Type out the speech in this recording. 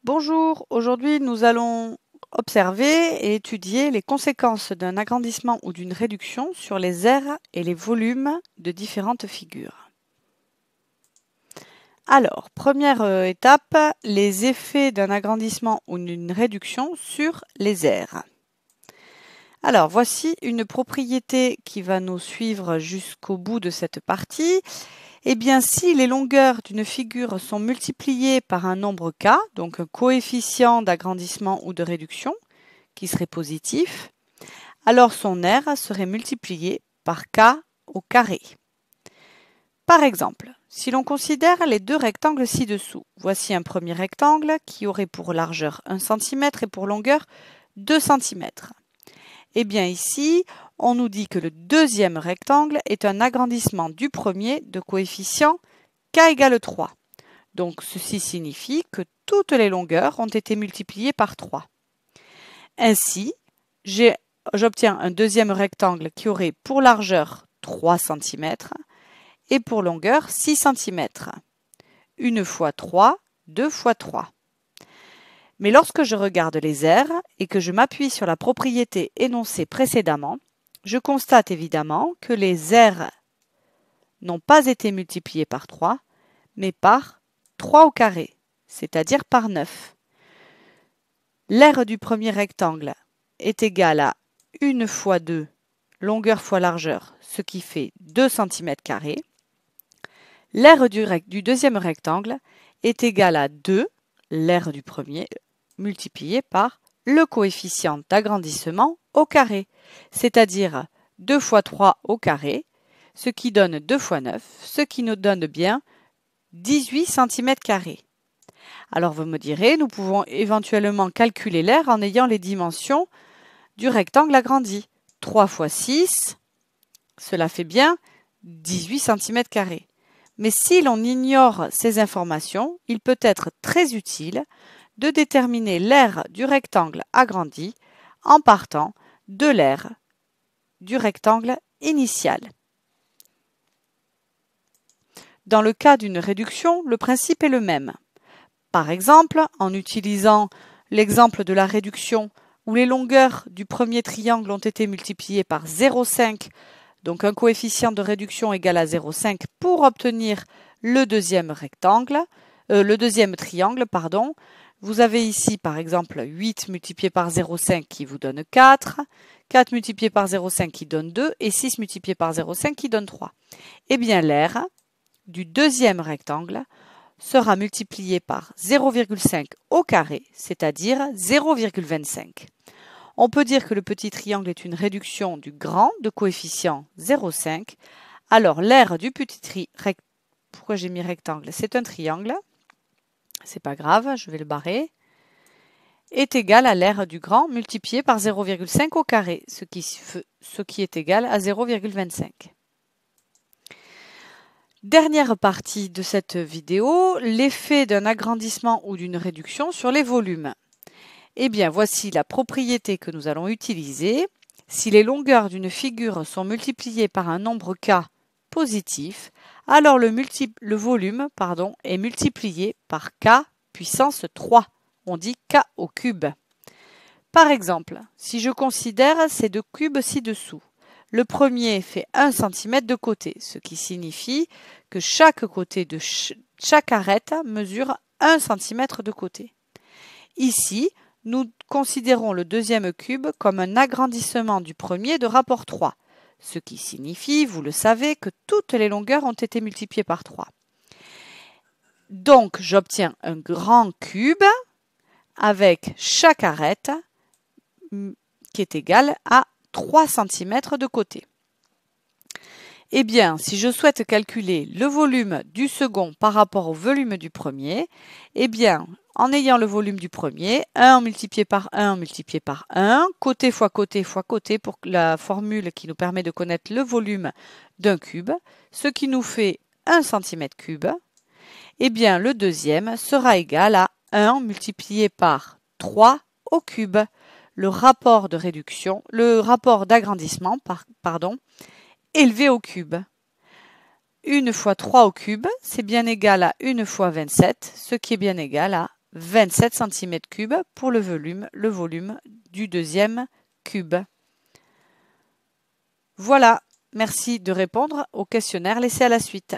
Bonjour, aujourd'hui nous allons observer et étudier les conséquences d'un agrandissement ou d'une réduction sur les aires et les volumes de différentes figures. Alors, première étape, les effets d'un agrandissement ou d'une réduction sur les aires. Alors, voici une propriété qui va nous suivre jusqu'au bout de cette partie. Eh bien, si les longueurs d'une figure sont multipliées par un nombre k, donc un coefficient d'agrandissement ou de réduction, qui serait positif, alors son aire serait multiplié par k au carré. Par exemple, si l'on considère les deux rectangles ci-dessous, voici un premier rectangle qui aurait pour largeur 1 cm et pour longueur 2 cm. Eh bien ici, on nous dit que le deuxième rectangle est un agrandissement du premier de coefficient k égale 3. Donc ceci signifie que toutes les longueurs ont été multipliées par 3. Ainsi, j'obtiens un deuxième rectangle qui aurait pour largeur 3 cm et pour longueur 6 cm. 1 fois 3, 2 fois 3. Mais lorsque je regarde les aires et que je m'appuie sur la propriété énoncée précédemment, je constate évidemment que les aires n'ont pas été multipliées par 3, mais par 3 au carré, c'est-à-dire par 9. L'aire du premier rectangle est égale à 1 fois 2, longueur fois largeur, ce qui fait 2 cm². L'aire du deuxième rectangle est égale à 2, l'aire du premier, multiplié par le coefficient d'agrandissement au carré, c'est-à-dire 2 fois 3 au carré, ce qui donne 2 fois 9, ce qui nous donne bien 18 cm². Alors vous me direz, nous pouvons éventuellement calculer l'aire en ayant les dimensions du rectangle agrandi. 3 fois 6, cela fait bien 18 cm². Mais si l'on ignore ces informations, il peut être très utile de déterminer l'aire du rectangle agrandi en partant de l'aire du rectangle initial. Dans le cas d'une réduction, le principe est le même. Par exemple, en utilisant l'exemple de la réduction où les longueurs du premier triangle ont été multipliées par 0,5, donc un coefficient de réduction égal à 0,5 pour obtenir le deuxième triangle, Vous avez ici par exemple 8 multiplié par 0,5 qui vous donne 4, 4 multiplié par 0,5 qui donne 2 et 6 multiplié par 0,5 qui donne 3. Eh bien l'aire du deuxième rectangle sera multiplié par 0,5 au carré, c'est-à-dire 0,25. On peut dire que le petit triangle est une réduction du grand de coefficient 0,5. Alors l'aire du petit rectangle, pourquoi j'ai mis rectangle? C'est un triangle, c'est pas grave, je vais le barrer, est égal à l'aire du grand multiplié par 0,5 au carré, ce qui est égal à 0,25. Dernière partie de cette vidéo, l'effet d'un agrandissement ou d'une réduction sur les volumes. Eh bien, voici la propriété que nous allons utiliser. Si les longueurs d'une figure sont multipliées par un nombre k positif, alors le volume est multiplié par k puissance 3. On dit k au cube. Par exemple, si je considère ces deux cubes ci-dessous, le premier fait 1 cm de côté, ce qui signifie que chaque côté de chaque arête mesure 1 cm de côté. Ici, nous considérons le deuxième cube comme un agrandissement du premier de rapport 3, ce qui signifie, vous le savez, que toutes les longueurs ont été multipliées par 3. Donc, j'obtiens un grand cube avec chaque arête qui est égale à 3 cm de côté. Eh bien, si je souhaite calculer le volume du second par rapport au volume du premier, eh bien, en ayant le volume du premier, 1 multiplié par 1 multiplié par 1, côté fois côté fois côté pour la formule qui nous permet de connaître le volume d'un cube, ce qui nous fait 1 cm3, eh bien, le deuxième sera égal à 1 multiplié par 3 au cube. Le rapport d'agrandissement, élevé au cube. 1 fois 3 au cube, c'est bien égal à 1 fois 27, ce qui est bien égal à 27 cm3 pour le volume du deuxième cube. Voilà, merci de répondre au questionnaire laissé à la suite.